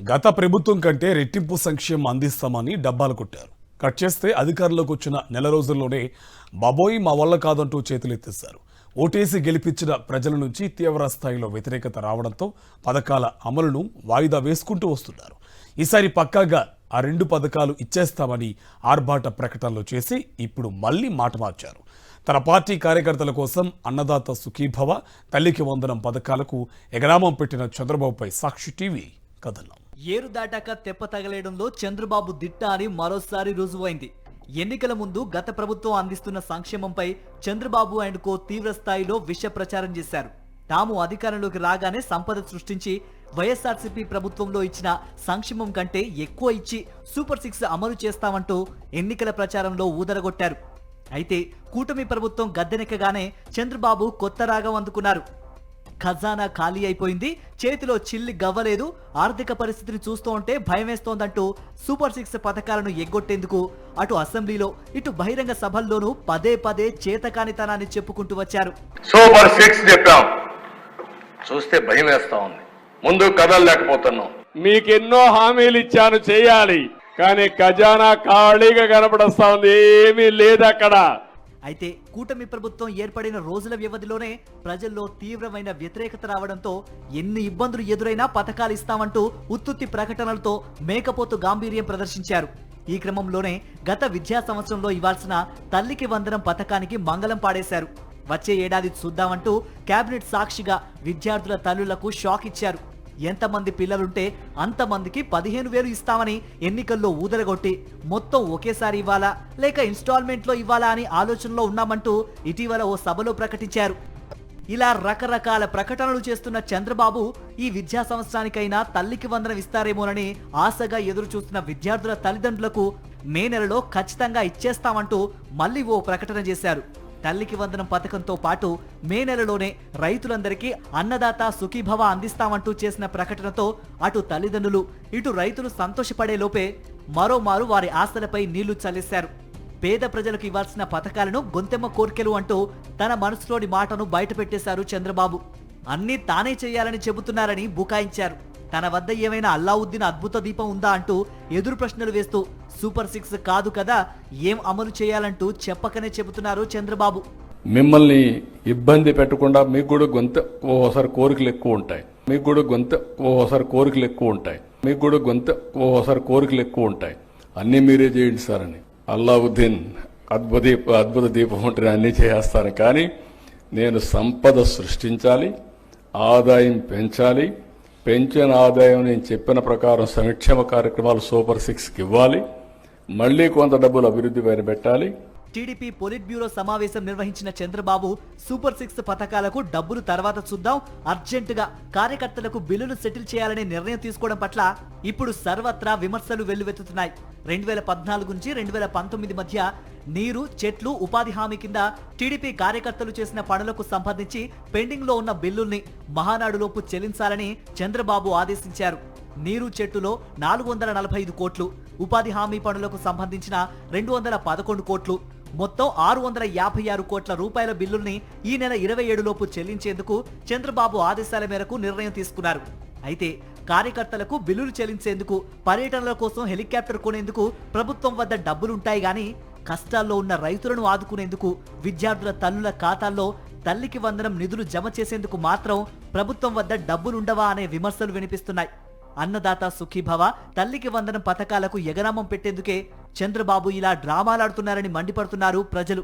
గత ప్రభుత్వం కంటే రెట్టింపు సంక్షేమం అందిస్తామని డబ్బాలు కొట్టారు. కట్ చేస్తే అధికారంలోకి వచ్చిన నెల రోజుల్లోనే బాబోయ్ మా వల్ల కాదంటూ చేతులెత్తేశారు. ఓటేసి గెలిపించిన ప్రజల నుంచి తీవ్ర స్థాయిలో వ్యతిరేకత రావడంతో పథకాల అమలును వాయిదా వేసుకుంటూ వస్తున్నారు. ఈసారి పక్కాగా ఆ 2 పథకాలు ఇచ్చేస్తామని ఆర్భాట ప్రకటనలు చేసి ఇప్పుడు మళ్లీ మాట మార్చారు. తన పార్టీ కార్యకర్తల కోసం అన్నదాత సుఖీభవ, తల్లికి వందనం పథకాలకు ఎగరామం పెట్టిన చంద్రబాబుపై సాక్షి టీవీ కథనం. ఏరు దాటాక తెప్ప తగలేయడంలో చంద్రబాబు దిట్ట అని మరోసారి రుజువైంది. ఎన్నికల ముందు గత ప్రభుత్వం అందిస్తున్న సంక్షేమంపై చంద్రబాబు అండ్ కో తీవ్ర స్థాయిలో విష ప్రచారం చేశారు. తాము అధికారంలోకి రాగానే సంపద సృష్టించి వైఎస్ఆర్సీపీ ప్రభుత్వంలో ఇచ్చిన సంక్షేమం కంటే ఎక్కువ ఇచ్చి సూపర్ 6 అమలు చేస్తామంటూ ఎన్నికల ప్రచారంలో ఊదరగొట్టారు. అయితే కూటమి ప్రభుత్వం గద్దెనెక్కగానే చంద్రబాబు కొత్త రాగం అందుకున్నారు. ఖజానా ఖాళీ అయిపోయింది, చేతిలో చిల్లి గవ్వలేదు, ఆర్థిక పరిస్థితిని చూస్తూ ఉంటే భయమేస్తోందంటూ సూపర్ 6 పథకాలను ఎగ్గొట్టేందుకు అటు అసెంబ్లీలో ఇటు బహిరంగ సభల్లోనూ పదే పదే చేతకానితనాన్ని చెప్పుకుంటూ వచ్చారు. సూపర్ 6 చెప్పాం, చూస్తే భయం వేస్తా ఉంది, ముందు కదలలేకపోతున్నాం. మీకెన్నో హామీలు ఇచ్చాను చేయాలి, కానీ ఖజానా ఖాళీగా కనపడస్తా ఉంది, ఏమీ లేదు అక్కడ. అయితే కూటమి ప్రభుత్వం ఏర్పడిన రోజుల వ్యవధిలోనే ప్రజల్లో తీవ్రమైన వ్యతిరేకత రావడంతో ఎన్ని ఇబ్బందులు ఎదురైనా పథకాలు ఇస్తామంటూ ఉత్తుత్తి ప్రకటనలతో మేకపోతు గాంభీర్యం ప్రదర్శించారు. ఈ క్రమంలోనే గత విద్యా సంవత్సరంలో ఇవ్వాల్సిన తల్లికి వందనం పథకానికి మంగళం పాడేశారు. వచ్చే ఏడాది చూద్దామంటూ కేబినెట్ సాక్షిగా విద్యార్థుల తల్లులకు షాక్ ఇచ్చారు. ఎంతమంది పిల్లలుంటే అంతమందికి 15,000 ఇస్తామని ఎన్నికల్లో ఊదరగొట్టి మొత్తం ఒకేసారి ఇవ్వాలా లేక ఇన్స్టాల్మెంట్లో ఇవ్వాలా అని ఆలోచనలో ఉన్నామంటూ ఇటీవల ఓ సభలో ప్రకటించారు. ఇలా రకరకాల ప్రకటనలు చేస్తున్న చంద్రబాబు ఈ విద్యా సంవత్సరానికైనా తల్లికి వందనం ఇస్తారేమోనని ఆశగా ఎదురు చూస్తున్న విద్యార్థుల తల్లిదండ్రులకు మే నెలలో ఖచ్చితంగా ఇచ్చేస్తామంటూ మళ్లీ ఓ ప్రకటన చేశారు. తల్లికి వందనం పథకంతో పాటు మే నెలలోనే రైతులందరికీ అన్నదాత సుఖీభవ అందిస్తామంటూ చేసిన ప్రకటనతో అటు తల్లిదండ్రులు ఇటు రైతులు సంతోషపడే లోపే మరోమారు వారి ఆశలపై నీళ్లు చల్లేశారు. పేద ప్రజలకు ఇవ్వాల్సిన పథకాలను గొంతెమ్మ కోర్కెలు అంటూ తన మనసులోని మాటను బయటపెట్టేశారు చంద్రబాబు. అన్నీ తానే చేయాలని చెబుతున్నారని బుకాయించారు. తన వద్ద ఏమైనా అల్లావుద్దీన్ అద్భుత దీపం ఉందా అంటూ ఎదురు ప్రశ్నలు వేస్తూ సూపర్ 6 కాదు కదా, ఏం అమలు చేయాలంటూ చెప్పకనే చెబుతున్నారు చంద్రబాబు. మిమ్మల్ని ఇబ్బంది పెట్టకుండా మీకు కూడా ఓసారి కోరికలు ఎక్కువ ఉంటాయి, ఓసారి కోరికలు ఎక్కువ ఉంటాయి, అన్నీ మీరే చేయండి సార్ అని. అల్లావుద్దీన్ అద్భుత దీపం ఉంటే అన్నీ చేస్తాను, కానీ నేను సంపద సృష్టించాలి, ఆదాయం పెంచాలి, పెంచిన ఆదాయం నేను చెప్పిన ప్రకారం సంక్షేమ కార్యక్రమాలు సూపర్ 6కి ఇవ్వాలి, మళ్లీ కొంత డబ్బులు అభివృద్ధి పైన పెట్టాలి. టీడీపీ పొలిట్ బ్యూరో సమావేశం నిర్వహించిన చంద్రబాబు సూపర్ 6 పథకాలకు డబ్బులు తర్వాత చూద్దాం, అర్జెంటుగా కార్యకర్తలకు బిల్లులు సెటిల్ చేయాలనే నిర్ణయం తీసుకోవడం పట్ల ఇప్పుడు సర్వత్రా విమర్శలు వెల్లువెత్తుతున్నాయి. 2014 నుంచి 2019 మధ్య నీరు, చెట్లు, ఉపాధి హామీ కింద టీడీపీ కార్యకర్తలు చేసిన పనులకు సంబంధించి పెండింగ్ లో ఉన్న బిల్లుల్ని మహానాడులోపు చెల్లించాలని చంద్రబాబు ఆదేశించారు. నీరు, చెట్టులో 445 కోట్లు, ఉపాధి హామీ పనులకు సంబంధించిన 211 కోట్లు, మొత్తం 656 కోట్ల రూపాయల బిల్లుల్ని ఈ నెల 27 లోపు చెల్లించేందుకు చంద్రబాబు ఆదేశాల మేరకు నిర్ణయం తీసుకున్నారు. అయితే కార్యకర్తలకు బిల్లులు చెల్లించేందుకు, పర్యటనల కోసం హెలికాప్టర్ కొనేందుకు ప్రభుత్వం వద్ద డబ్బులుంటాయి గానీ కష్టాల్లో ఉన్న రైతులను ఆదుకునేందుకు, విద్యార్థుల తల్లుల ఖాతాల్లో తల్లికి వందనం నిధులు జమ చేసేందుకు మాత్రం ప్రభుత్వం వద్ద డబ్బులుండవా అనే విమర్శలు వినిపిస్తున్నాయి. అన్నదాత సుఖీభవ, తల్లికి వందనం పథకాలకు ఎగరామం పెట్టేందుకే చంద్రబాబు ఇలా డ్రామాలాడుతున్నారని మండిపడుతున్నారు ప్రజలు.